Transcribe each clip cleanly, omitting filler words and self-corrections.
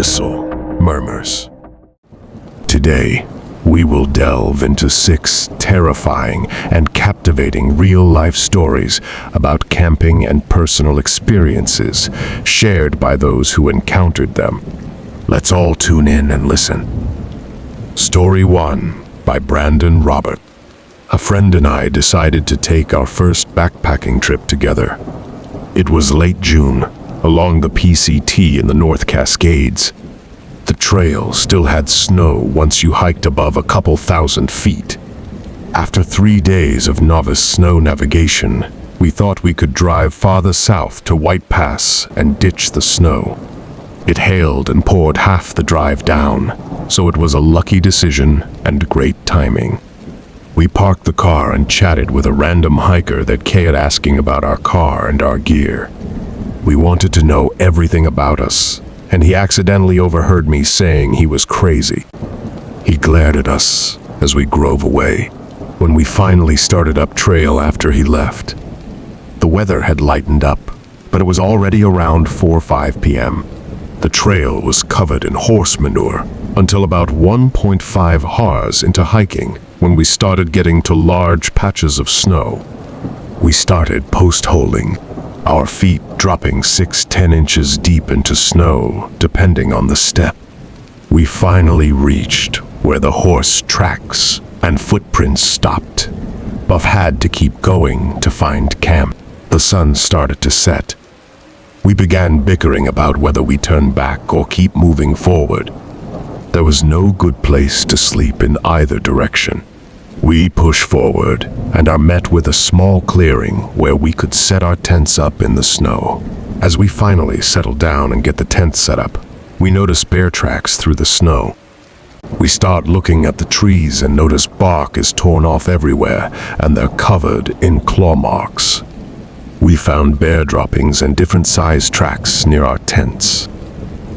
Abyssal Murmurs. Today, we will delve into 6 terrifying and captivating real-life stories about camping and personal experiences shared by those who encountered them. Let's all tune in and listen. Story 1 by Brandon Robert. A friend and I decided to take our first backpacking trip together. It was late June, along the PCT in the North Cascades. The trail still had snow once you hiked above a couple thousand feet. After 3 days of novice snow navigation, we thought we could drive farther south to White Pass and ditch the snow. It hailed and poured half the drive down, so it was a lucky decision and great timing. We parked the car and chatted with a random hiker that kept asking about our car and our gear. We wanted to know everything about us, and he accidentally overheard me saying he was crazy. He glared at us as we drove away, when we finally started up trail after he left. The weather had lightened up, but it was already around 4 or 5 p.m. The trail was covered in horse manure until about 1.5 hours into hiking, when we started getting to large patches of snow. We started post-holing, our feet dropping 6-10 inches deep into snow, depending on the step. We finally reached where the horse tracks and footprints stopped. Buff had to keep going to find camp. The sun started to set. We began bickering about whether we turn back or keep moving forward. There was no good place to sleep in either direction. We pushed forward and are met with a small clearing where we could set our tents up in the snow. As we finally settle down and get the tent set up, we notice bear tracks through the snow. We start looking at the trees and notice bark is torn off everywhere and they're covered in claw marks. We found bear droppings and different size tracks near our tents.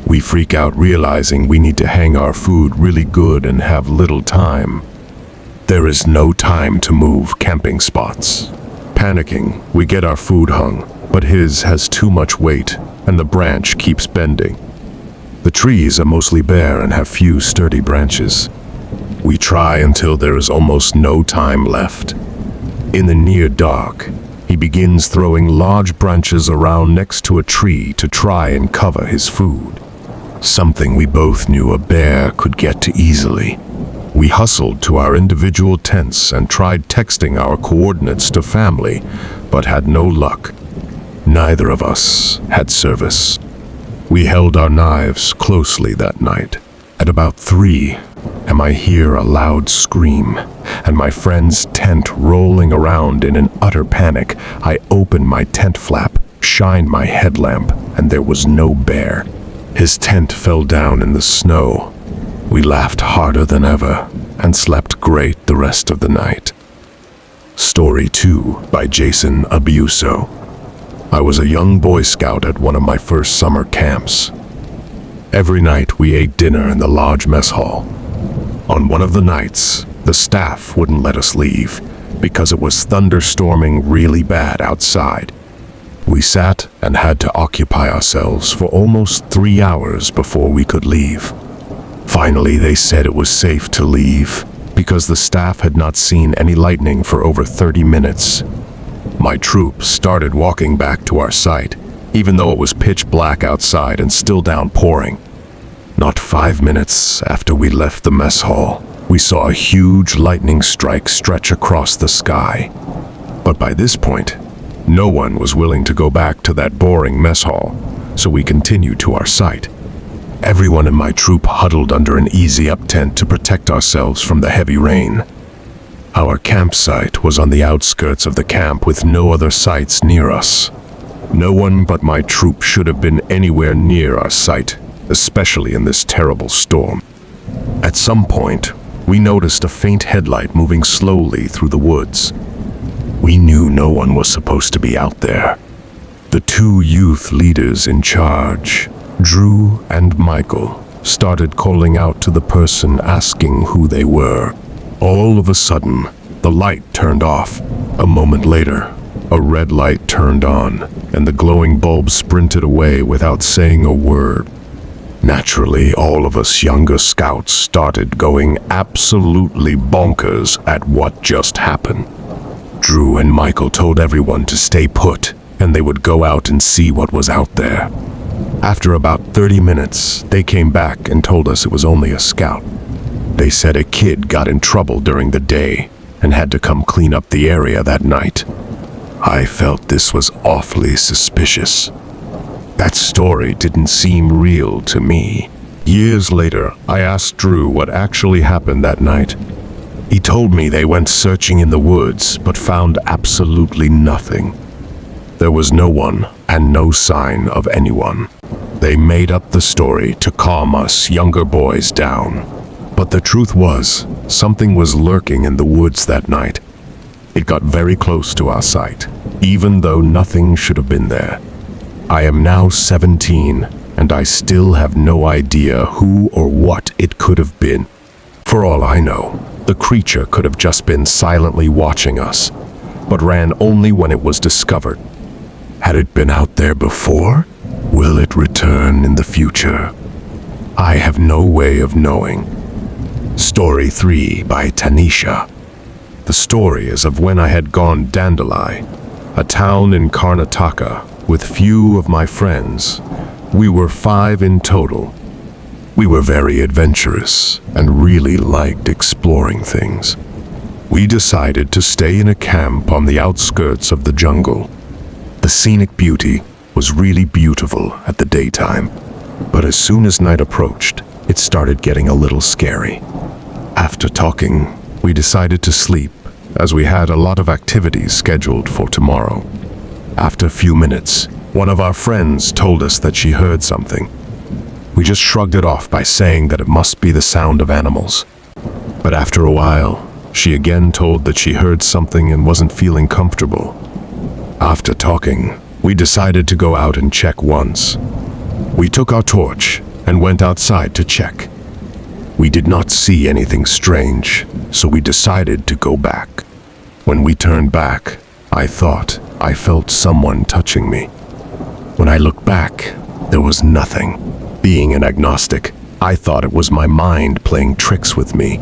We freak out realizing we need to hang our food really good and have little time. There is no time to move camping spots. Panicking, we get our food hung, but his has too much weight and the branch keeps bending. The trees are mostly bare and have few sturdy branches. We try until there is almost no time left. In the near dark, he begins throwing large branches around next to a tree to try and cover his food. Something we both knew a bear could get to easily. We hustled to our individual tents and tried texting our coordinates to family, but had no luck. Neither of us had service. We held our knives closely that night. At about 3, I hear a loud scream, and my friend's tent rolling around in an utter panic. I open my tent flap, shine my headlamp, and there was no bear. His tent fell down in the snow. We laughed harder than ever and slept great the rest of the night. Story 2 by Jason Abuso. I was a young Boy Scout at one of my first summer camps. Every night we ate dinner in the lodge mess hall. On one of the nights, the staff wouldn't let us leave because it was thunderstorming really bad outside. We sat and had to occupy ourselves for almost 3 hours before we could leave. Finally, they said it was safe to leave because the staff had not seen any lightning for over 30 minutes. My troop started walking back to our site, even though it was pitch black outside and still downpouring. Not 5 minutes after we left the mess hall, we saw a huge lightning strike stretch across the sky. But by this point, no one was willing to go back to that boring mess hall, so we continued to our site. Everyone in my troop huddled under an easy-up tent to protect ourselves from the heavy rain. Our campsite was on the outskirts of the camp with no other sites near us. No one but my troop should have been anywhere near our site, especially in this terrible storm. At some point, we noticed a faint headlight moving slowly through the woods. We knew no one was supposed to be out there. The 2 youth leaders in charge, Drew and Michael, started calling out to the person asking who they were. All of a sudden, the light turned off. A moment later, a red light turned on, and the glowing bulb sprinted away without saying a word. Naturally, all of us younger scouts started going absolutely bonkers at what just happened. Drew and Michael told everyone to stay put, and they would go out and see what was out there. After about 30 minutes, they came back and told us it was only a scout. They said a kid got in trouble during the day and had to come clean up the area that night. I felt this was awfully suspicious. That story didn't seem real to me. Years later, I asked Drew what actually happened that night. He told me they went searching in the woods, but found absolutely nothing. There was no one and no sign of anyone. They made up the story to calm us younger boys down. But the truth was, something was lurking in the woods that night. It got very close to our sight, even though nothing should have been there. I am now 17, and I still have no idea who or what it could have been. For all I know, the creature could have just been silently watching us, but ran only when it was discovered. Had it been out there before? Will it return in the future? I have no way of knowing. Story 3 by Tanisha. The story is of when I had gone Dandeli, a town in Karnataka, with few of my friends. We were 5 in total. We were very adventurous and really liked exploring things. We decided to stay in a camp on the outskirts of the jungle. The scenic beauty was really beautiful at the daytime, but as soon as night approached, it started getting a little scary. After talking, we decided to sleep, as we had a lot of activities scheduled for tomorrow. After a few minutes, one of our friends told us that she heard something. We just shrugged it off by saying that it must be the sound of animals. But after a while, she again told that she heard something and wasn't feeling comfortable. After talking, we decided to go out and check once. We took our torch and went outside to check. We did not see anything strange, so we decided to go back. When we turned back, I thought I felt someone touching me. When I looked back, there was nothing. Being an agnostic, I thought it was my mind playing tricks with me.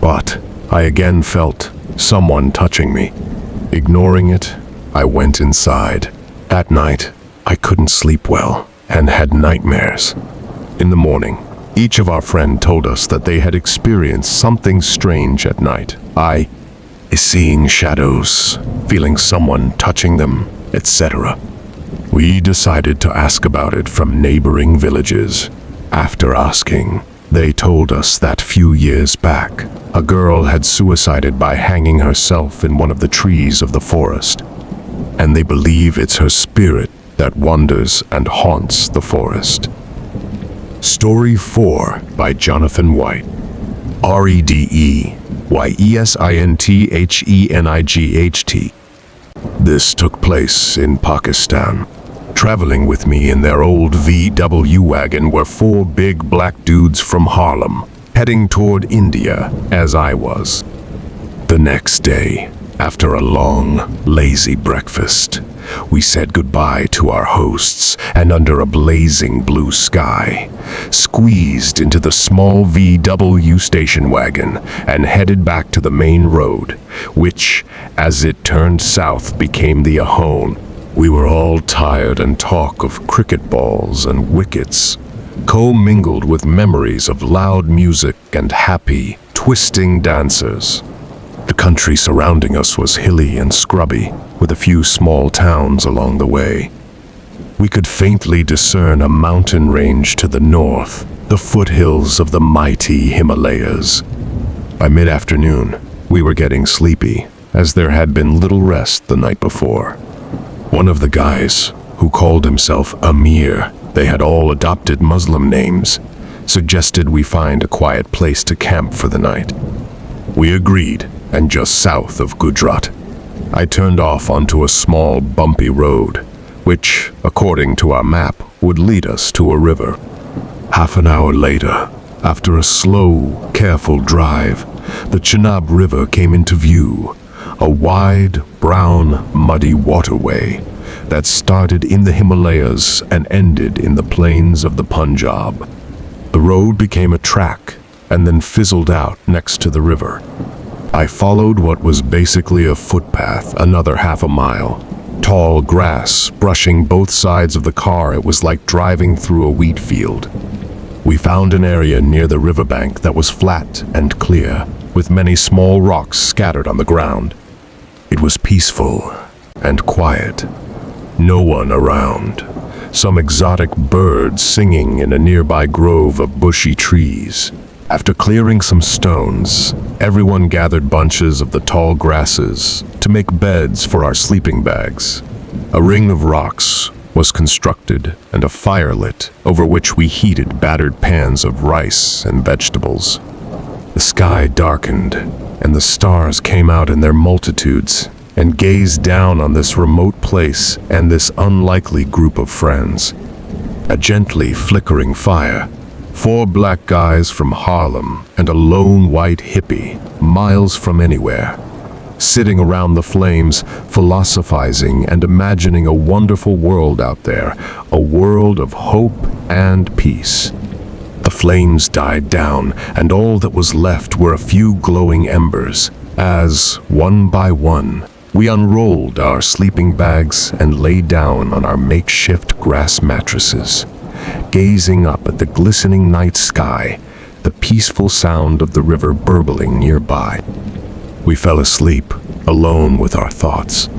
But I again felt someone touching me. Ignoring it, I went inside. That night, I couldn't sleep well and had nightmares. In the morning, each of our friends told us that they had experienced something strange at night. I seeing shadows, feeling someone touching them, etc. We decided to ask about it from neighboring villages. After asking, they told us that few years back, a girl had suicided by hanging herself in one of the trees of the forest, and they believe it's her spirit that wanders and haunts the forest. Story 4 by Jonathan White. Redeyesinthenght. This took place in Pakistan. Traveling with me in their old VW wagon were 4 big black dudes from Harlem, heading toward India, as I was. The next day, after a long, lazy breakfast, we said goodbye to our hosts and under a blazing blue sky, squeezed into the small VW station wagon and headed back to the main road, which, as it turned south, became the Ahone. We were all tired and talk of cricket balls and wickets, co-mingled with memories of loud music and happy, twisting dancers. The country surrounding us was hilly and scrubby, with a few small towns along the way. We could faintly discern a mountain range to the north, the foothills of the mighty Himalayas. By mid-afternoon, we were getting sleepy, as there had been little rest the night before. One of the guys, who called himself Amir, they had all adopted Muslim names, suggested we find a quiet place to camp for the night. We agreed, and just south of Gujarat, I turned off onto a small, bumpy road, which, according to our map, would lead us to a river. Half an hour later, after a slow, careful drive, the Chenab River came into view, a wide, brown, muddy waterway that started in the Himalayas and ended in the plains of the Punjab. The road became a track and then fizzled out next to the river. I followed what was basically a footpath another half a mile. Tall grass brushing both sides of the car. It was like driving through a wheat field. We found an area near the riverbank that was flat and clear, with many small rocks scattered on the ground. It was peaceful and quiet. No one around. Some exotic birds singing in a nearby grove of bushy trees. After clearing some stones, everyone gathered bunches of the tall grasses to make beds for our sleeping bags. A ring of rocks was constructed and a fire lit, over which we heated battered pans of rice and vegetables. The sky darkened, and the stars came out in their multitudes and gazed down on this remote place and this unlikely group of friends. A gently flickering fire. 4 black guys from Harlem and a lone white hippie, miles from anywhere, sitting around the flames, philosophizing and imagining a wonderful world out there, a world of hope and peace. The flames died down, and all that was left were a few glowing embers, as, one by one, we unrolled our sleeping bags and lay down on our makeshift grass mattresses, gazing up at the glistening night sky, the peaceful sound of the river burbling nearby. We fell asleep, alone with our thoughts.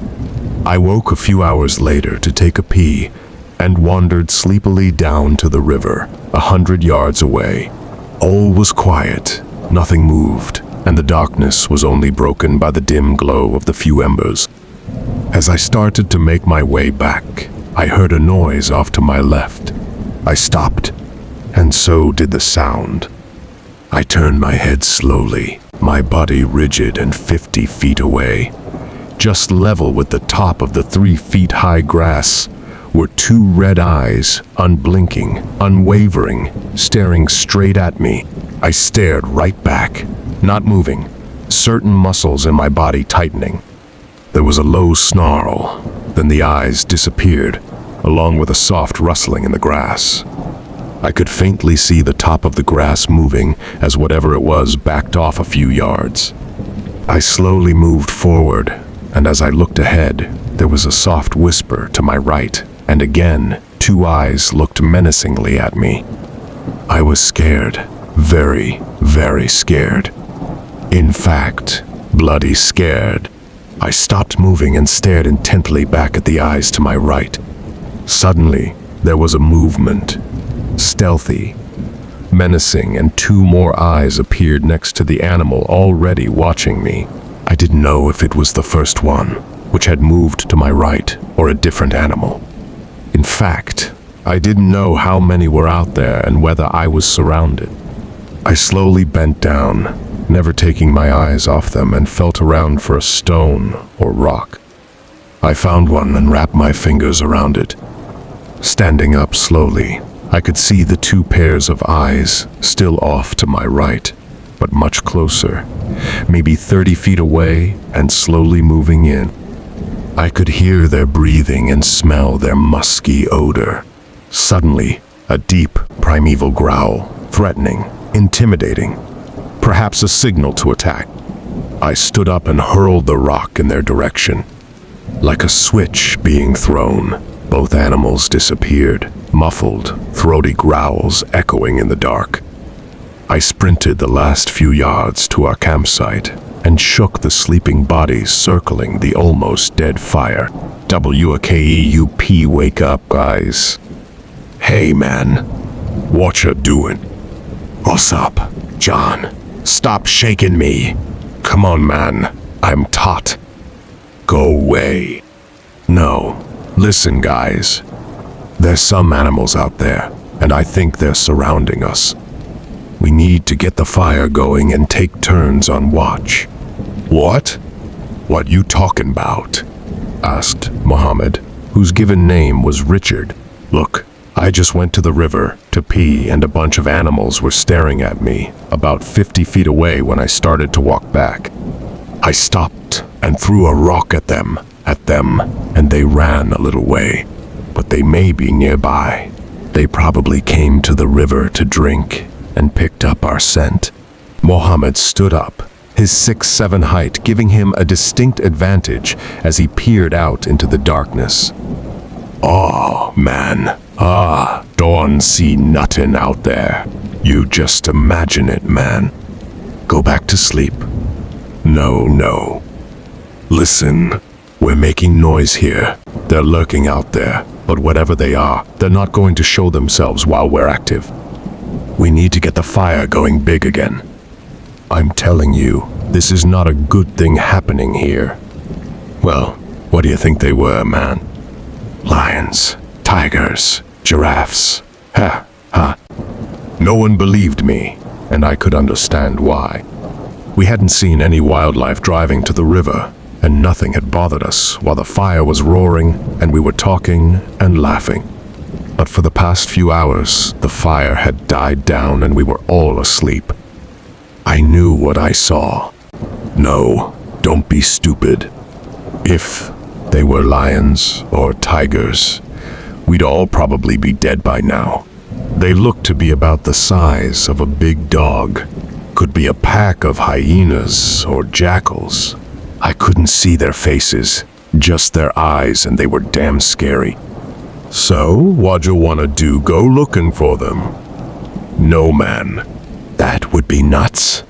I woke a few hours later to take a pee and wandered sleepily down to the river, 100 yards away. All was quiet, nothing moved, and the darkness was only broken by the dim glow of the few embers. As I started to make my way back, I heard a noise off to my left. I stopped, and so did the sound. I turned my head slowly, my body rigid and 50 feet away. Just level with the top of the 3 feet high grass were 2 red eyes, unblinking, unwavering, staring straight at me. I stared right back, not moving, certain muscles in my body tightening. There was a low snarl, then the eyes disappeared, along with a soft rustling in the grass. I could faintly see the top of the grass moving as whatever it was backed off a few yards. I slowly moved forward, and as I looked ahead, there was a soft whisper to my right, and again, 2 eyes looked menacingly at me. I was scared, very, very scared. In fact, bloody scared. I stopped moving and stared intently back at the eyes to my right. Suddenly, there was a movement. Stealthy, menacing, and 2 more eyes appeared next to the animal already watching me. I didn't know if it was the first one, which had moved to my right, or a different animal. In fact, I didn't know how many were out there and whether I was surrounded. I slowly bent down, never taking my eyes off them, and felt around for a stone or rock. I found one and wrapped my fingers around it. Standing up slowly, I could see the 2 pairs of eyes still off to my right, but much closer, maybe 30 feet away and slowly moving in. I could hear their breathing and smell their musky odor. Suddenly, a deep, primeval growl, threatening, intimidating, perhaps a signal to attack. I stood up and hurled the rock in their direction. Like a switch being thrown, both animals disappeared, muffled, throaty growls echoing in the dark. I sprinted the last few yards to our campsite and shook the sleeping bodies circling the almost dead fire. WKEUP, wake up, guys. Hey, man. What you doing? What's up, John? Stop shaking me. Come on, man. I'm taut. Go away. No. Listen, guys. There's some animals out there, and I think they're surrounding us. We need to get the fire going and take turns on watch. What? What you talking about? Asked Mohammed, whose given name was Richard. Look, I just went to the river to pee, and a bunch of animals were staring at me about 50 feet away when I started to walk back. I stopped and threw a rock at them, and they ran a little way, but they may be nearby. They probably came to the river to drink and picked up our scent. Mohammed stood up, his 6'7" height giving him a distinct advantage as he peered out into the darkness. "Oh, man. Don't see nothing out there. You just imagine it, man. Go back to sleep." No. Listen, we're making noise here. They're lurking out there, but whatever they are, they're not going to show themselves while we're active. We need to get the fire going big again. I'm telling you, this is not a good thing happening here. Well, what do you think they were, man? Lions, tigers, giraffes. No one believed me, and I could understand why. We hadn't seen any wildlife driving to the river, and nothing had bothered us while the fire was roaring and we were talking and laughing. But for the past few hours, the fire had died down and we were all asleep. I knew what I saw. No, don't be stupid. If they were lions or tigers, we'd all probably be dead by now. They looked to be about the size of a big dog. Could be a pack of hyenas or jackals. I couldn't see their faces, just their eyes, and they were damn scary. So, what'd you want to do? Go looking for them? No, man. That would be nuts.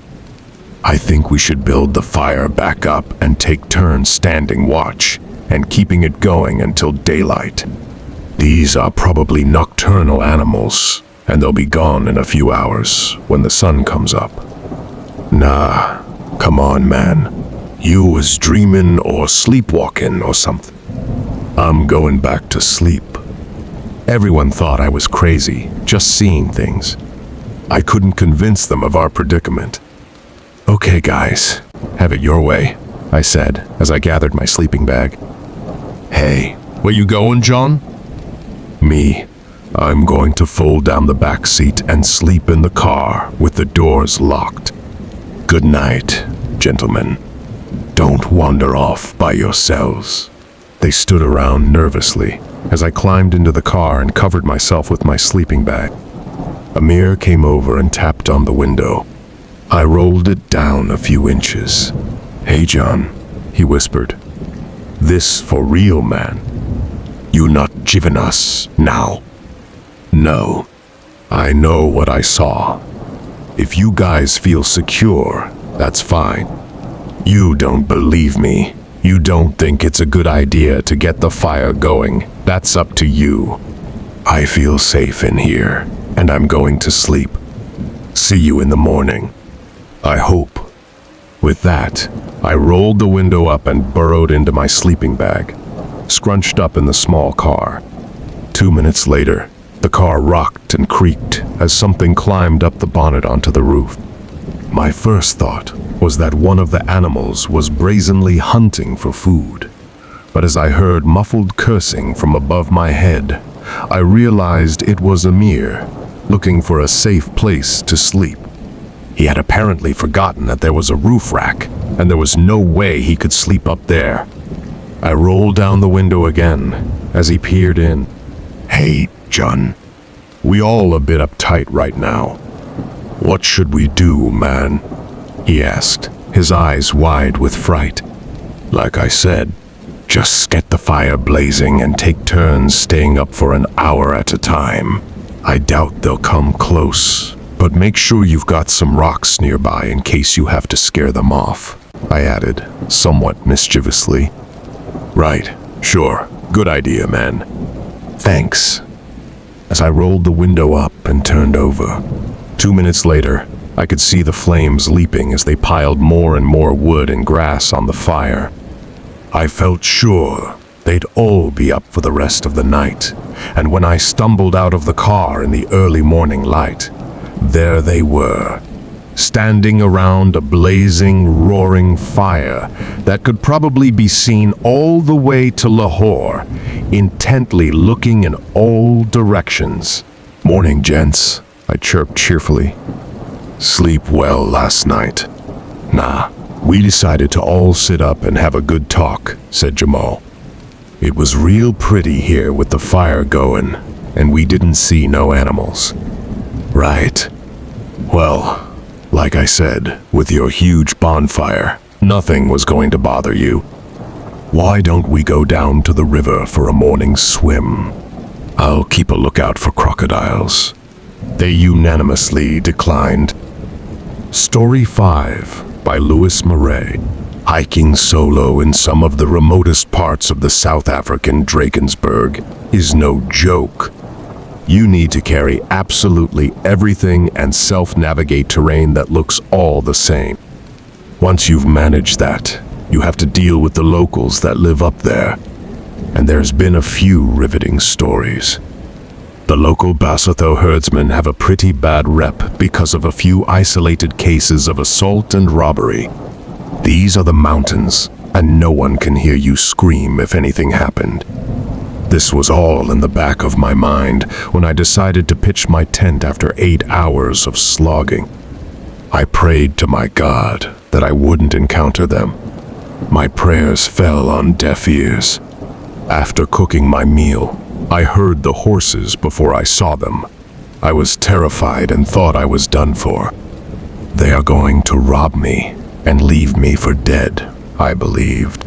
I think we should build the fire back up and take turns standing watch and keeping it going until daylight. These are probably nocturnal animals, and they'll be gone in a few hours when the sun comes up. Nah, come on, man. You was dreaming or sleepwalking or something. I'm going back to sleep. Everyone thought I was crazy, just seeing things. I couldn't convince them of our predicament. Okay, guys, have it your way, I said as I gathered my sleeping bag. Hey, where you going, John? Me. I'm going to fold down the back seat and sleep in the car with the doors locked. Good night, gentlemen. Don't wander off by yourselves. They stood around nervously as I climbed into the car and covered myself with my sleeping bag. Amir came over and tapped on the window. I rolled it down a few inches. Hey, John, he whispered. This for real, man. You not giving us now? No. I know what I saw. If you guys feel secure, that's fine. You don't believe me. You don't think it's a good idea to get the fire going. That's up to you. I feel safe in here, and I'm going to sleep. See you in the morning. I hope. With that, I rolled the window up and burrowed into my sleeping bag, scrunched up in the small car. 2 minutes later, the car rocked and creaked as something climbed up the bonnet onto the roof. My first thought was that one of the animals was brazenly hunting for food. But as I heard muffled cursing from above my head, I realized it was Amir, looking for a safe place to sleep. He had apparently forgotten that there was a roof rack, and there was no way he could sleep up there. I rolled down the window again as he peered in. Hey, John. We all a bit uptight right now. What should we do, man? He asked, his eyes wide with fright. Like I said, just get the fire blazing and take turns staying up for an hour at a time. I doubt they'll come close, but make sure you've got some rocks nearby in case you have to scare them off, I added, somewhat mischievously. Right, sure, good idea, man. Thanks. As I rolled the window up and turned over, 2 minutes later, I could see the flames leaping as they piled more and more wood and grass on the fire. I felt sure they'd all be up for the rest of the night, and when I stumbled out of the car in the early morning light, there they were, standing around a blazing, roaring fire that could probably be seen all the way to Lahore, intently looking in all directions. Morning, gents, I chirped cheerfully. Sleep well last night? Nah, we decided to all sit up and have a good talk, said Jamal. It was real pretty here with the fire going, and we didn't see no animals. Right. Well, like I said, with your huge bonfire, nothing was going to bother you. Why don't we go down to the river for a morning swim? I'll keep a lookout for crocodiles. They unanimously declined. Story 5 by Lewis Murray. Hiking solo in some of the remotest parts of the South African Drakensberg is no joke. You need to carry absolutely everything and self-navigate terrain that looks all the same. Once you've managed that, you have to deal with the locals that live up there. And there's been a few riveting stories. The local Basotho herdsmen have a pretty bad rep because of a few isolated cases of assault and robbery. These are the mountains, and no one can hear you scream if anything happened. This was all in the back of my mind when I decided to pitch my tent after 8 hours of slogging. I prayed to my God that I wouldn't encounter them. My prayers fell on deaf ears. After cooking my meal, I heard the horses before I saw them. I was terrified and thought I was done for. They are going to rob me and leave me for dead, I believed.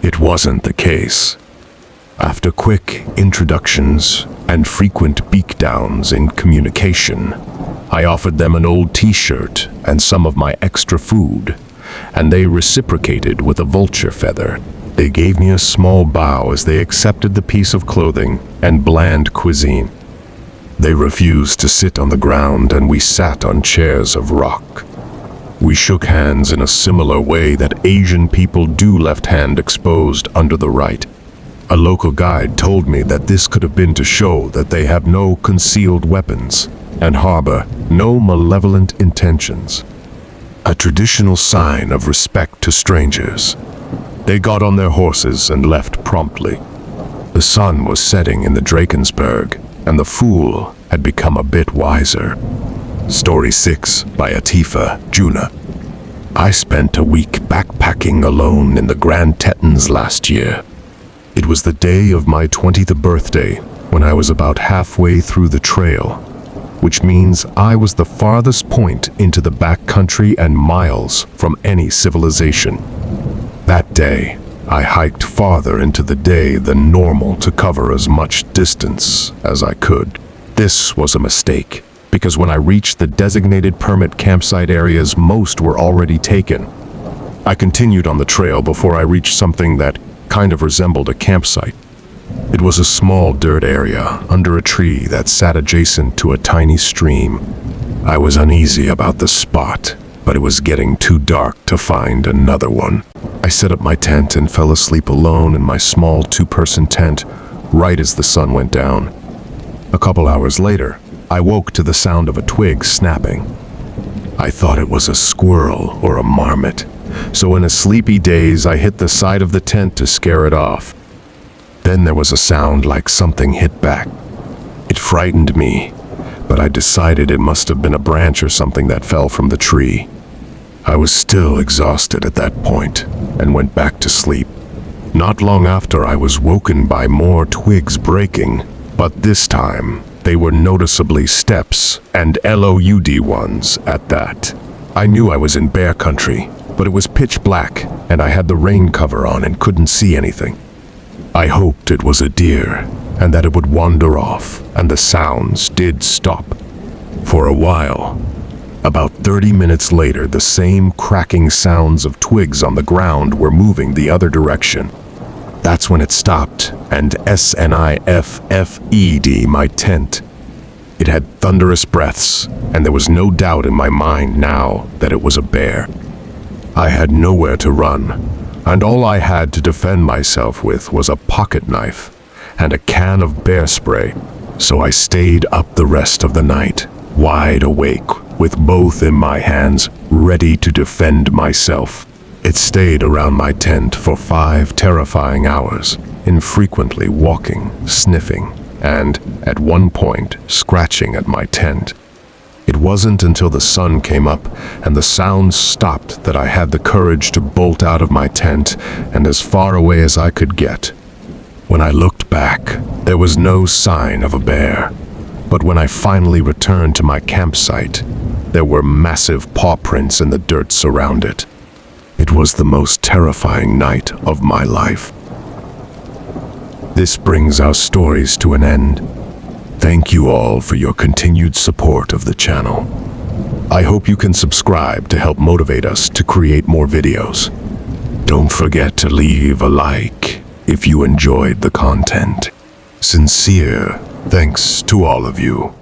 It wasn't the case. After quick introductions and frequent beak-downs in communication, I offered them an old t-shirt and some of my extra food, and they reciprocated with a vulture feather. They gave me a small bow as they accepted the piece of clothing and bland cuisine. They refused to sit on the ground, and we sat on chairs of rock. We shook hands in a similar way that Asian people do, left hand exposed under the right. A local guide told me that this could have been to show that they have no concealed weapons and harbor no malevolent intentions. A traditional sign of respect to strangers. They got on their horses and left promptly. The sun was setting in the Drakensberg, and the fool had become a bit wiser. Story 6 by Atifa Juna. I spent a week backpacking alone in the Grand Tetons last year. It was the day of my 20th birthday when I was about halfway through the trail, which means I was the farthest point into the backcountry and miles from any civilization. That day, I hiked farther into the day than normal to cover as much distance as I could. This was a mistake, because when I reached the designated permit campsite areas, most were already taken. I continued on the trail before I reached something that kind of resembled a campsite. It was a small dirt area under a tree that sat adjacent to a tiny stream. I was uneasy about the spot, but it was getting too dark to find another one. I set up my tent and fell asleep alone in my small 2-person tent right as the sun went down. A couple hours later, I woke to the sound of a twig snapping. I thought it was a squirrel or a marmot, so in a sleepy daze I hit the side of the tent to scare it off. Then there was a sound like something hit back. It frightened me, but I decided it must have been a branch or something that fell from the tree. I was still exhausted at that point and went back to sleep. Not long after, I was woken by more twigs breaking, but this time they were noticeably steps, and LOUD ones at that. I knew I was in bear country, but it was pitch black and I had the rain cover on and couldn't see anything. I hoped it was a deer and that it would wander off, and the sounds did stop. For a while. About 30 minutes later, the same cracking sounds of twigs on the ground were moving the other direction. That's when it stopped, and SNIFFED, my tent. It had thunderous breaths, and there was no doubt in my mind now that it was a bear. I had nowhere to run, and all I had to defend myself with was a pocket knife and a can of bear spray, so I stayed up the rest of the night, wide awake, with both in my hands, ready to defend myself. It stayed around my tent for 5 terrifying hours, infrequently walking, sniffing, and, at one point, scratching at my tent. It wasn't until the sun came up and the sounds stopped that I had the courage to bolt out of my tent and as far away as I could get. When I looked back, there was no sign of a bear. But when I finally returned to my campsite, there were massive paw prints in the dirt surround it. It was the most terrifying night of my life. This brings our stories to an end. Thank you all for your continued support of the channel. I hope you can subscribe to help motivate us to create more videos. Don't forget to leave a like if you enjoyed the content. Sincere thanks to all of you.